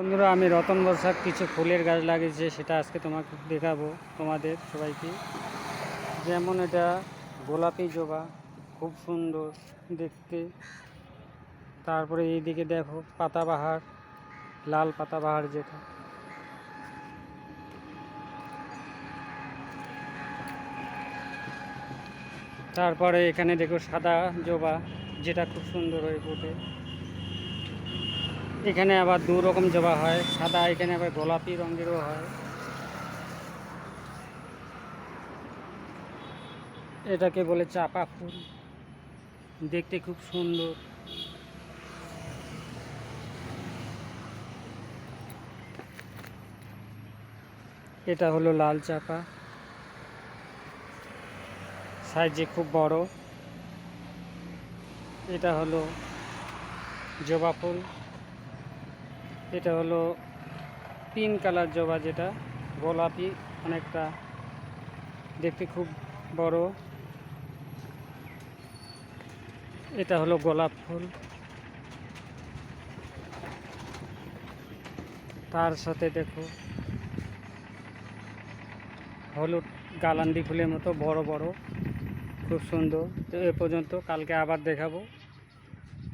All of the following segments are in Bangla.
বন্ধুরা, আমি রতন বর্ষার কিছু ফুলের গাছ লাগিয়েছি, সেটা আজকে তোমাকে দেখাবো তোমাদের সবাইকে। যেমন এটা গোলাপি জবা, খুব সুন্দর দেখতে। তারপরে এইদিকে দেখো পাতাবাহার, লাল পাতাবাহার যেটা। তারপরে এখানে দেখো সাদা জবা, যেটা খুব সুন্দর হয়ে ফোটে। এখানে আবার দু রকম জবা হয়, সাদা, এখানে আবার গোলাপি রঙেরও হয়। এটাকে বলে চাপা ফুল, দেখতে খুব সুন্দর। এটা হলো লাল চাপা, সাইজে খুব বড়। এটা হলো জবা ফুল। এটা হলো পিঙ্ক কালার জবা, যেটা গোলাপি অনেকটা, দেখতে খুব বড়। এটা হলো গোলাপ ফুল। তার সাথে দেখো হলুদ গালান্ডি ফুলের মতো বড় বড়, খুব সুন্দর। তো এ পর্যন্ত, কালকে আবার দেখাবো।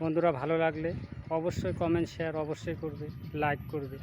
বন্ধুরা, ভালো লাগলে অবশ্যই কমেন্ট শেয়ার অবশ্যই করবে, লাইক করবে।